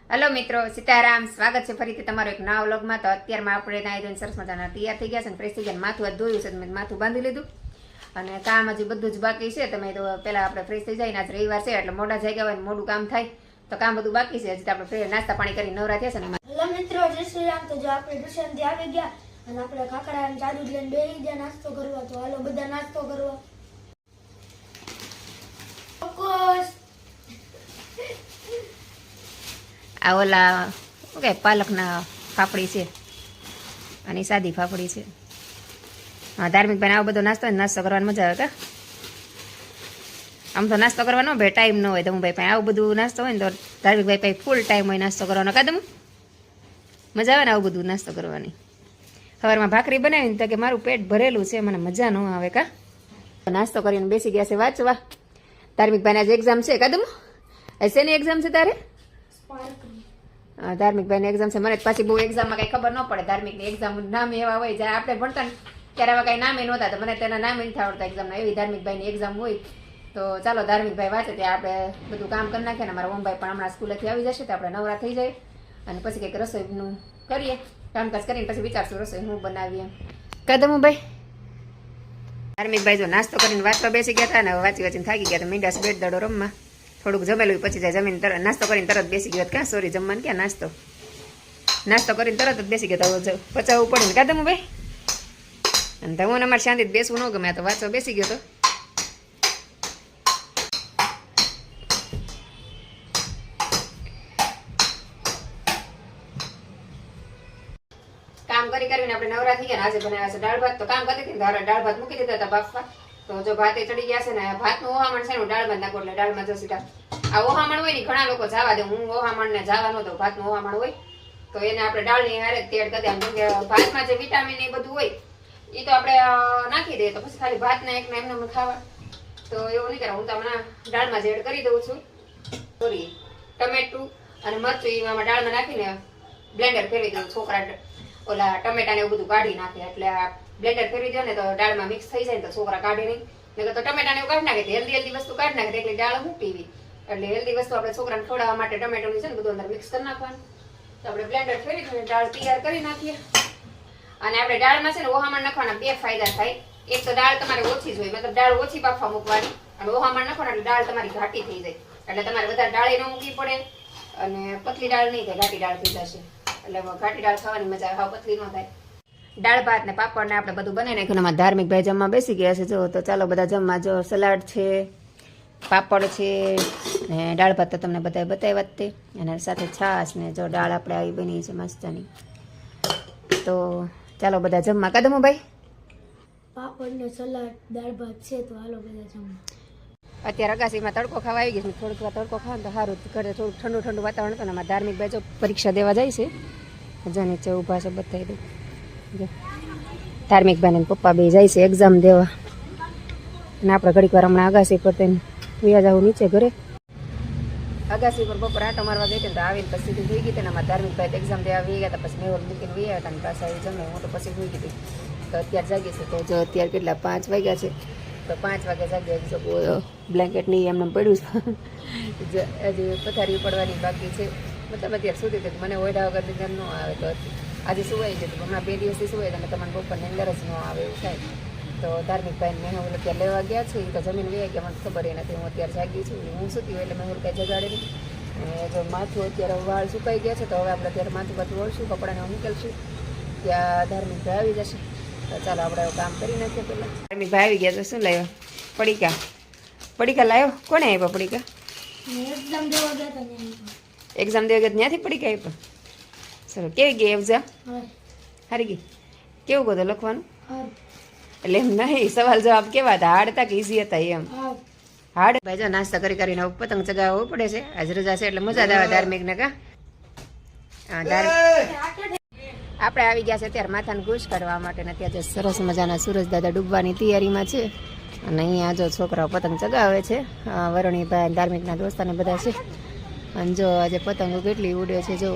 Hello મિત્રો, સીતારામ. સ્વાગત છે ફરીથી તમારો એક નવા વ્લોગમાં. તો અત્યારમાં આપણે નાઈ ધોઈને સરસ મજાના તૈયાર થઈ ગયા છે અને ફ્રેશ થઈ ગયા. માથું હાથ ધોયું છે, મેં માથું બાંધી લીધું અને કામ હજી બધું જ બાકી છે. તમે તો પહેલા આપણે ફ્રેશ થઈ જાય ને આજ રવિવાર છે એટલે મોડા જઈ ગયા હોય ને મોડું કામ થાય તો કામ બધું બાકી છે. હજી તો આપણે નાસ્તા પાણી કરીને નવરા થયા છે ને. હેલો મિત્રો, જય શ્રી રામ. તો જો આપણે ટ્યુશનથી આવી ગયા અને આપણે કાકડા અને ચાદુ લઈને બેસી ગયા નાસ્તો કરવા. તો હાલો બધા નાસ્તો કરવા. આ ઓલા ઓકે પાલકના ફાફડી છે અને સાદી ફાફડી છે. હા, ધાર્મિક ભાઈ આવો બધો નાસ્તો કરવાની મજા આવે. કા આમ તો નાસ્તો કરવાનો ભાઈ ટાઈમ ન હોય. તો હું ભાઈ આવું બધું નાસ્તો હોય ને તો ધાર્મિક ભાઈ ફૂલ ટાઈમ હોય નાસ્તો કરવાનો. કાદમ મજા આવે ને આવું બધું નાસ્તો કરવાની. સવારમાં ભાખરી બનાવીને તો કે મારું પેટ ભરેલું છે, મને મજા ન આવે. કા નાસ્તો કરીને બેસી ગયા છે વાંચવા. ધાર્મિક ભાઈને આજે એક્ઝામ છે. કાદમ શેની એક્ઝામ છે તારે? ધાર્મિક ભાઈની એક્ઝામ છે. મને પાછી બહુ એક્ઝામમાં કઈ ખબર ન પડે. ધાર્મિકની એક્ઝામ નામ એવા હોય જાય આપણે ભણતા ને ત્યારે આવા કઈ નામે નહોતા તો મને તેના નામે નથી આવડતા એક્ઝામના. એવી ધાર્મિક ભાઈની એક્ઝામ હોય. તો ચાલો ધાર્મિક ભાઈ વાંચે ત્યાં આપણે બધું કામ કરી નાખીએ ને મારા ઓમભાઈ પણ હમણાં સ્કૂલેથી આવી જશે તો આપણે નવરા થઈ જાય અને પછી કંઈક રસોઈનું કરીએ. કામકાજ કરીને પછી વિચારશું રસોઈ હું બનાવીએ. કદમ ભાઈ ધાર્મિક ભાઈ જો નાસ્તો કરીને વાંચવા બેસી ગયા હતા ને વાંચીને થાકી ગયા તો મીંડા બેટ દડો રમવા. થોડુંક જમેલું પછી જાય જમીન તરત નાસ્તો કરીને તરત બેસી ગયો. ક્યાં સોરી જમવાનું ક્યાં નાસ્તો કરીને તરત જ બેસી ગયા. તો પચાવવું પડે ને કાદમ ભાઈ. અને હું અમારે શાંતિ બેસવું ન ગમે તો વાંચવા બેસી ગયો તો. કામ કરીને આપણે નવરા થઈ ગયા. આજે બનાવ્યા છે દાળ ભાત. તો કામ કરતી હતી દાળ ભાત મૂકી દીધા હતા બાફવા. તો જો ભાતે ચડી ગયા છે ને ભાતનું ઓહામણ છે ને દાળ ભાત નાખો એટલે દાળમાં જો સીધા આ ઓહામણ હોય ને ઘણા લોકો જવા દે. હું ઓહામણ ને જવા નતો. ભાતનું ઓહામણ હોય તો એને આપણે દાળની હારે તેડ કરી દે. કેમ કે ભાતમાં જે વિટામિન એ બધું હોય એ તો આપણે નાખી દઈએ તો પછી ખાલી ભાતના એકને એમને ખાવા તો એવું નહીં કરે. હું તો હમણાં દાળમાં જ એડ કરી દઉં છું. સોરી ટમેટું અને મરચું એમાં દાળમાં નાખીને બ્લેન્ડર ફેરવી દઉં. છોકરા ઓલા ટમેટા ને એવું બધું કાઢી નાખે એટલે બ્લેન્ડર ફેરવી દો ને તો દાળમાં મિક્સ થઈ જાય ને તો છોકરા કાઢે નહીં. નકર તો ટમેટા ને એવું કાઢી નાખે. હેલ્ધી વસ્તુ કાઢી નાખે એટલે દાળ હું પીવી. એટલે હેલ્ધી વસ્તુ આપણે છોકરાને ખવડાવવા માટે ટમેટોની છે ને બધું અંદર મિક્સ કરી નાખવાનું. તો આપણે બ્લેન્ડર ફેરવી દઈએ દાળ તૈયાર કરી નાખીએ. અને આપણે દાળમાં છે ને ઓહામણ નાખવાના બે ફાયદા થાય. એક તો દાળ તમારે ઓછી જ હોય, મતલબ દાળ ઓછી બાફવા મૂકવાની અને ઓહામણ નાખવાના એટલે દાળ તમારી ઘાટી થઈ જાય. એટલે તમારે વધારે દાળે ન મૂકવી પડે અને પતલી દાળ નહીં થાય, ઘાટી દાળ થઈ જશે. એટલે ઘાટી દાળ ખાવાની મજા આવે, હાવ પતલી ન થાય. દાળ ભાત ને પાપડ ને આપણે બધું બનાવી નાખ્યું. એમાં ધાર્મિક ભાઈ જમવા બેસી ગયા છે. જો તો ચાલો બધા જમવા. જો સલાડ છે, પાપડ છે ને દાળ ભાત તો તમને બધા બતાવ્યા જ તે. અને સાથે છાશ ને જો દાળ આપણે આવી બની છે મસ્તની. તો ચાલો બધા જમવા. કદમો ભાઈ પાપડ ને સલાડ દાળ ભાત છે તો હાલો બધા જમવા. અત્યારે અગાસીમાં તડકો ખાવા આવી ગઈ. થોડુંક તડકો ખાવા તો સારું. ઘરે થોડુંક ઠંડુ ઠંડુ વાતાવરણ હતું ને અમારા ધાર્મિક ભાઈ જો પરીક્ષા દેવા જાય છે. જો નીચે ઊભા છે બતાવી દઉં. જો ધાર્મિક ભાઈ ને પપ્પા બે જાય છે એક્ઝામ દેવા. અને આપણે ઘડીક વાર હમણાં અગાસી પર તેને વ્યા જાવ નીચે ઘરે. અગાસી પર બપોર આટો મારવા ગઈ તો આવીને પછી સીધી થઈ ગઈ હતી ને અમારા ધાર્મિક ભાઈ એક્ઝામ દેવા વી ગયા હતા. પછી મેં મૂકીને વ્યા હતા ને પાછા આવી જમે. હું તો પછી હોઈ ગઈ હતી. તો અત્યારે જાગી છે. તો જો અત્યારે કેટલા 5 વાગ્યા છે. તો 5 વાગે જાગ્યા જો બ્લેન્કેટ નહીં એમને પડ્યું છે. હજી પથારી પડવાની બાકી છે. મતલબ અત્યારે સુધી તો મને ઓઢા વગર નીંદર ન આવે. તો આજે સુવાઈ જતું. હમણાં 2 દિવસથી સુવાય તો તમારા બપોરને અંદર જ ન આવે એવું થાય. તો ધાર્મિક ભાઈને મેં હું અત્યારે લેવા ગયા છે. તો જમીન વયા ગયા મને ખબર નથી. હું અત્યારે જાગી છું. હું સુતી હોય એટલે મેં હું કાંઈ જગાડે નહીં. જો માથું અત્યારે વાળ સુકાઈ ગયા છે તો હવે આપણે અત્યારે માથું પાછું વળશું, કપડાને મૂકેલશું. ત્યાં ધાર્મિક ભાઈ આવી જશે. તો ચાલો આપણે કામ કરી નાખીએ પહેલાં. ધાર્મિક ભાઈ આવી ગયા તો શું લાવ્યો? પડીકા લાવ્યો? કોને આપ્યો પડીકા? એક્ઝામ દેવા ગયા હતા. એક્ઝામ દેવા ગયા ત્યાંથી પડીકા આપ્યો? સર કેવી ગઈ એક્ઝામ? સારી ગઈ. કેવું બધું લખવાનું? એટલે એમ નહીં, સવાલ જવાબ કેવા હતા? હાર્ડ હતા કે ઈઝી હતા એમ? હાર્ડ. ભાઈ જો નાસ્તા કરીને પતંગ ચગાવવો પડે છે. આજ રજા છે એટલે મજા જ આવે ધાર્મિકને. કા આપણે આવી ગયા છે અત્યારે માથાને ગૂંચ કાઢવા માટે ને ત્યાં સરસ મજાના સૂરજ દાદા ડૂબવાની તૈયારીમાં છે. અને અહીંયા જો છોકરાઓ પતંગ ચગાવે છે. વરણીભાઈ ધાર્મિકના દોસ્તાને બધા છે. અને જો આજે પતંગો કેટલી ઉડે છે જો.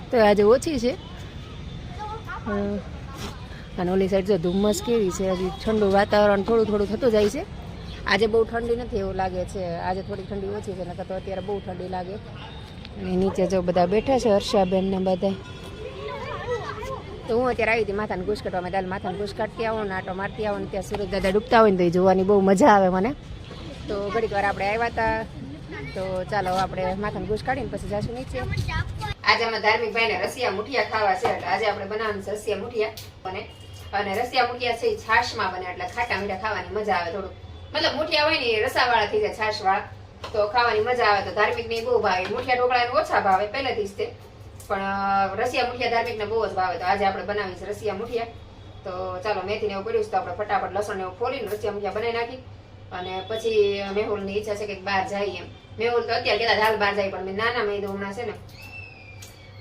તો આજે ઓછી છે. અને ઓલી સાઈડ જો ધુમ્મસ કેવી છે. હજી ઠંડુ વાતાવરણ થોડું થોડું થતું જાય છે. આજે બહુ ઠંડી નથી એવું લાગે છે. આજે થોડી ઠંડી ઓછી છે, નકર તો અત્યારે બહુ ઠંડી લાગે. અને નીચે જો બધા બેઠા છે હર્ષાબેન ને બધા. તો હું અત્યારે આવી હતી માથાને ઘૂસ કાઢવા, દાલ માથાને ઘૂસ કાઢતી આવો ને આટો મારતી આવો ને ત્યાં સુરજ દાદા ડૂબતા હોય ને તો એ જોવાની બહુ મજા આવે મને. તો ઘડીક વાર આપણે આવ્યા હતા, તો ચાલો આપણે માથાને ઘૂસ કાઢીને પછી જાશું નીચે. આજે અમે ધાર્મિક ભાઈને રસિયા મુઠિયા ખાવા છે, એટલે આજે આપણે બનાવવાનું છે રસિયા મુઠિયા બને. અને રસિયા મુઠિયા છે એ છાશમાં બને, એટલે ખાટા મીઠા ખાવાની મજા આવે થોડું. મતલબ મુઠિયા હોય ને એ રસાવાળા થઈ જાય, છાશવાળા, તો ખાવાની મજા આવે. તો ધાર્મિક ને બહુ ભાવે. મુઠિયા ઢોકળા ઓછા ભાવે પહેલેથી જ તે, પણ રસિયા મુઠિયા ધાર્મિક ને બહુ જ ભાવે. તો આજે આપણે બનાવી છે રસિયા મુઠિયા. તો ચાલો મેથી ને એવું પડ્યું તો આપણે ફટાફટ લસણ ને એવું ફોલીને રસિયા મુઠિયા બનાવી નાખી. અને પછી મેહુલ ની ઈચ્છા છે કે બહાર જાય એમ. મેહુલ તો અત્યારે કહેતા હાલ બહાર જાય, પણ મેં નાના મેં કીધું હમણાં છે ને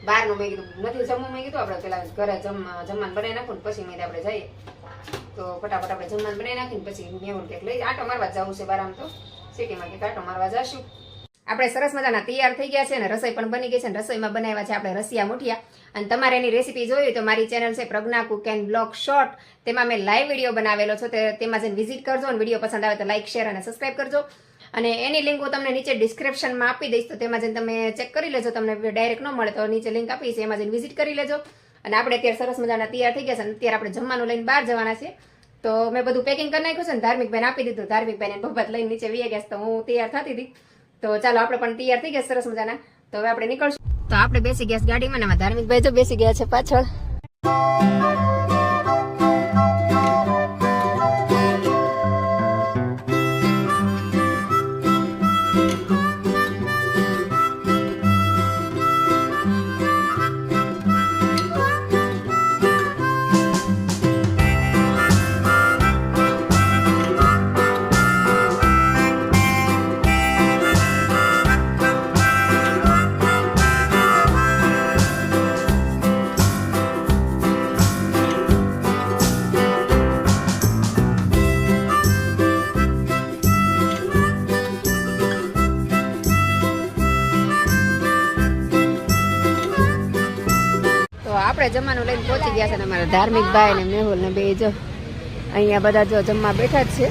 બહારનું મેં કીધું નથી જમવું, મેં કીધું આપણે પેલા ઘરે જમવાનું બનાવી નાખું ને પછી મેં આપણે જઈએ. તો ફટાફટ આપણે જમવાનું બનાવી નાખીને પછી મેહુલ કે લઈ આટો મારવા જવું છે બહાર, આમ તો સિટીમાં કે આટો મારવા જશું. આપણે સરસ મજાના તૈયાર થઈ ગયા છે ને રસોઈ પણ બની ગઈ છે. ને રસોઈમાં બનાવ્યા છે આપણે રસિયા મુઠિયા. અને તમારે એની રેસીપી જોઈ તો મારી ચેનલ છે પ્રજ્ઞા કુક એન્ડ બ્લોગ શોર્ટ, તેમાં મેં લાઈવ વિડીયો બનાવેલો છે. તેમાં જઈને વિઝિટ કરજો અને વિડીયો પસંદ આવે તો લાઈક, શેર અને સબસ્ક્રાઈબ કરજો. અને એની લિંક હું તમને નીચે ડિસ્ક્રિપ્શનમાં આપી દઈશ, તો તેમાં જઈને તમે ચેક કરી લેજો. તમને ડાયરેક્ટ ન મળે તો નીચે લિંક આપીશ, એમાં જઈને વિઝિટ કરી લેજો. અને આપણે અત્યારે સરસ મજાના તૈયાર થઈ ગયા છે. અને અત્યારે આપણે જમવાનું લઈને બહાર જવાના છે. તો મેં બધું પેકિંગ કરી નાખ્યું છે ને ધાર્મિકભાઈને આપી દીધું. ધાર્મિકભાઈને પપ્પા લઈને નીચે વી ગયા, તો હું તૈયાર થતી હતી. તો ચાલો આપણે પણ તૈયાર થઈ ગયા સરસ મજાના. તો હવે આપણે નીકળશું. તો આપણે બેસી ગયા ગાડીમાં ને ધાર્મિકભાઈ તો બેસી ગયા છે પાછળ. આપણે જમવાનું લઈને પહોંચી ગયા છે ને અમારા ધાર્મિકભાઈ ને મેહુલ ને બે જો અહીંયા બધા જો જમવા બેઠા જ છે.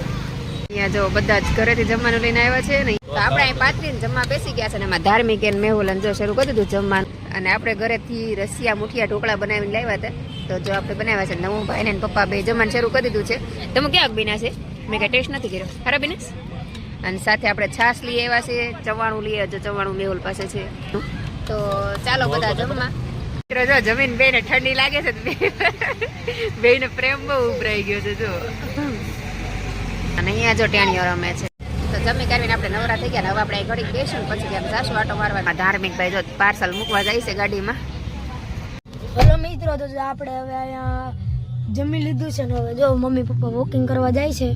અહીંયા જો બધા જ ઘરેથી જમવાનું લઈને આવ્યા છે ને, તો આપણે અહીં પાથરીને જમવા બેસી ગયા છે ને એમાં ધાર્મિક અને મેહુલ જો શરૂ કરી દીધું જમવાનું. અને આપણે ઘરેથી રસિયા મુઠિયા ઢોકળા બનાવીને લાવ્યા હતા. તો જો આપણે બનાવ્યા છે નવું ભાઈ ને પપ્પા બે જમવાનું શરૂ કરી દીધું છે. તમે ક્યાંક બીના છે? મેં કઈ ટેસ્ટ નથી કર્યો. ખરા બીનેશ? અને સાથે આપણે છાશ લઈ આવ્યા છે, ચવાણું લઈએ, જો ચવાણું મેહુલ પાસે છે. તો ચાલો બધા જમવા. જો જમીન બેને ઠંડી લાગે છે, બેને પ્રેમ બહુ ઉભરાઈ ગયો છે જો. અને અહીંયા જો ટેણીઓ રમે છે. તો જમી કરીને આપણે નવરા થઈ ગયા. હવે આપણે ઘડીક બેસીને પછી ક્યાંક જાશું આટો મારવા. ધાર્મિકભાઈ જો પાર્સલ મૂકવા જાય છે ગાડીમાં. હેલો મિત્રો, તો આપણે હવે અહીંયા જમી લીધું છે ને હવે જો મમ્મી પપ્પા વોકિંગ કરવા જાય છે.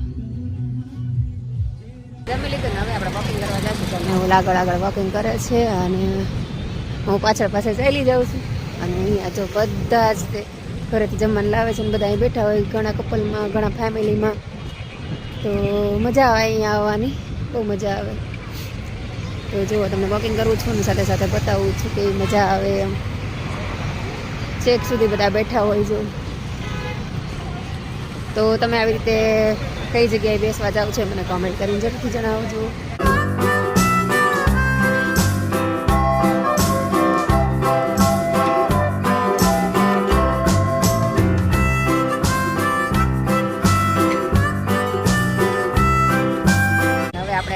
જમી લીધું ને હવે આપણે વોકિંગ કરવા જઈશું. હું આગળ આગળ વોકિંગ કરે છે અને હું પાછળ પાસે ચાલી જાઉં છું. અને અહીંયા જો બધા જ તે ઘરેથી જમવાનું લાવે છે ને બધા અહીં બેઠા હોય, ઘણા કપલમાં, ઘણા ફેમિલીમાં. તો મજા આવે અહીંયા આવવાની, બહુ મજા આવે. તો જુઓ તમને વોકિંગ કરું છું ને સાથે સાથે બતાવું છું કે મજા આવે એમ. છેક સુધી બધા બેઠા હોય જો. તો તમે આવી રીતે કઈ જગ્યાએ બેસવા જાઓ છો મને કોમેન્ટ કરીને જરૂરથી જણાવજો.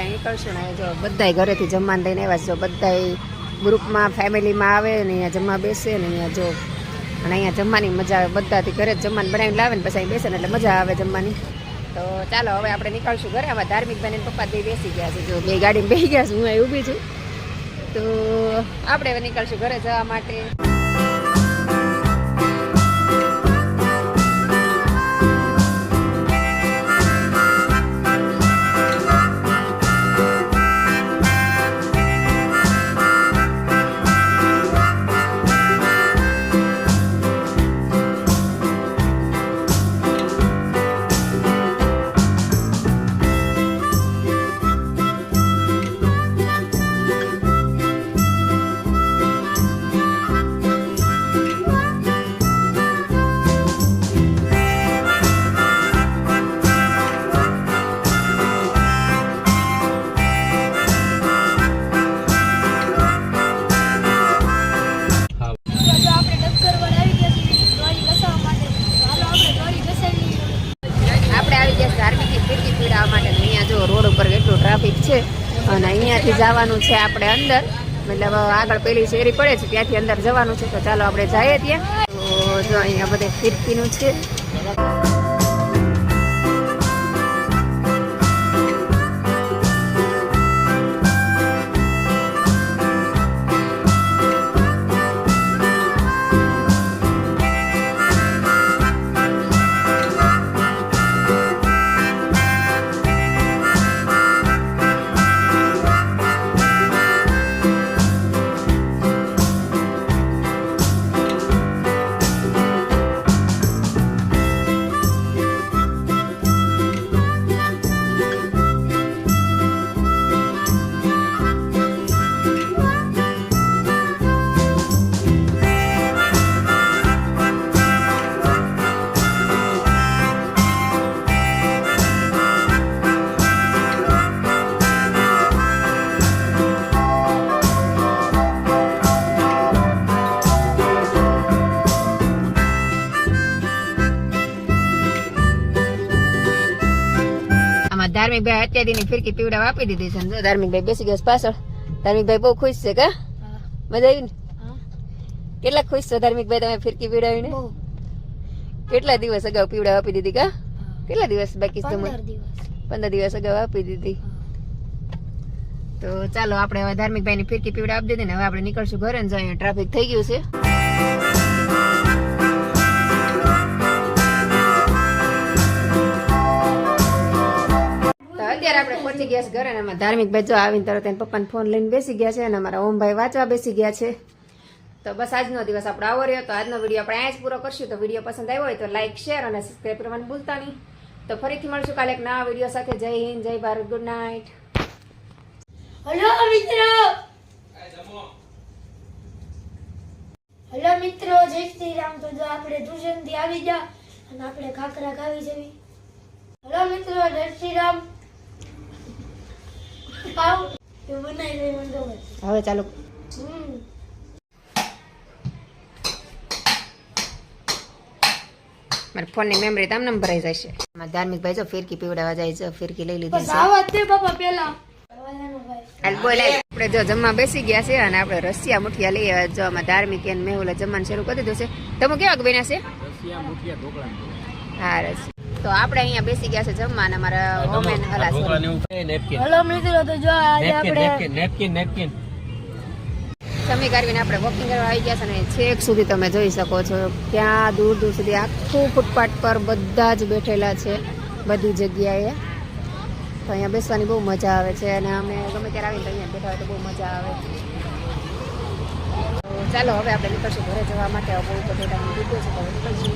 નીકળશું ને જો બધાય ઘરેથી જમવાનું લઈને આવ્યા છે. જો બધાય ગ્રુપમાં ફેમિલીમાં આવે ને અહીંયા જમવા બેસે ને અહીંયા જો. અને અહીંયા જમવાની મજા આવે. બધાથી ઘરે જ જમવાનું બનાવીને લાવે ને પછી અહીં બેસે ને એટલે મજા આવે જમવાની. તો ચાલો હવે આપણે નીકળશું ઘરે. આમાં ધાર્મિકભાઈ ને પપ્પા બે બેસી ગયા છે જો, બે ગાડીમાં બેસી ગયા છે, હું અહીં ઊભી છું. તો આપણે હવે નીકળશું ઘરે જવા માટે. છે આપણે અંદર, મતલબ આગળ પેલી શેરી પડે છે ત્યાંથી અંદર જવાનું છે. તો ચાલો આપણે જઈએ ત્યાં. તો જો અહીંયા બધે ફિરકીનું છે. ધાર્મિકભાઈ અત્યારની ફિરકી પીવડાવ આપી દીધી છે. જો ધાર્મિકભાઈ બેસી ગયા છે પાછળ. ધાર્મિકભાઈ બહુ ખુશ છે કા? મજા આવી ને? કેટલા ખુશ છો ધાર્મિકભાઈ તમે ફિરકી પીવડાવીને? કેટલા દિવસ અગાઉ પીવડાવ આપી દીધી કા? કેટલા દિવસ બાકી છે? 15 દિવસ અગાઉ આપી દીધી. તો ચાલો આપણે હવે ધાર્મિકભાઈ ની ફિરકી પીવડાવ આપી દીધી ને હવે આપણે નીકળશું ઘરે. ને અહીંયા ટ્રાફિક થઈ ગયું છે. અત્યારે આપણે પહોંચી ગયા છે ઘરે. અને અમારા ધાર્મિકભાઈ જો આવીને તરત એના પપ્પાને ફોન લઈને બેસી ગયા છે અને અમારા ઓમભાઈ વાંચવા બેસી ગયા છે. તો બસ આજનો દિવસ આપણો આવો રહ્યો. તો આજનો વિડીયો આપણે અહીંયા જ પૂરો કરશું. તો વિડીયો પસંદ આવ્યો હોય તો લાઈક, શેર અને સબસ્ક્રાઈબ કરવાનું ભૂલતા નહીં. તો ફરીથી મળશું કાલે એક નવા વિડીયો સાથે. જય હિન્દ, જય ભારત, ગુડ નાઇટ. હેલો મિત્રો, જય શ્રી રામ. તો જો આપણે ટ્યુશનથી આવી ગયા અને આપણે ખાખરા ખાવી છે. હેલો મિત્રો, જય શ્રી રામ. હવે ચાલો. મારા ફોન ની મેમરી તમને ભરાઈ જશે. ધાર્મિકભાઈ જો ફિરકી પીવડાવવા જાય છે. ફિરકી લઈ લીધી છે. આપણે જો જમવા બેસી ગયા છે અને આપણે રસિયા મુઠિયા લઈ આવ્યા. જો આમાં ધાર્મિક અને મેહુલે જમવાનું શરૂ કરી દીધું છે. તમે કેવા બન્યા છે? હા રસ. તો આપણે અહીંયા બેસી ગયા છે જમવા અને અમારા હોમેન હલાસ. હેલો મિત્રો, તો જો આજે આપણે જમી કાઢીને આપણે વોકિંગ કરવા આવી ગયા છે અને છેક સુધી તમે જોઈ શકો છો ત્યાં દૂર દૂર સુધી આખું ફૂટપાથ પર બધા જ બેઠેલા છે બધી જગ્યાએ. તો અહીંયા બેસવાની બહુ મજા આવે છે અને અમે ગમે ત્યારે આવીને અહીંયા બેઠા હોય તો બહુ મજા આવે. તો ચાલો હવે આપણે નીકળશું ઘરે જવા માટે. બહુ બધો ટાઈમ દીધો છે તો નીકળશું.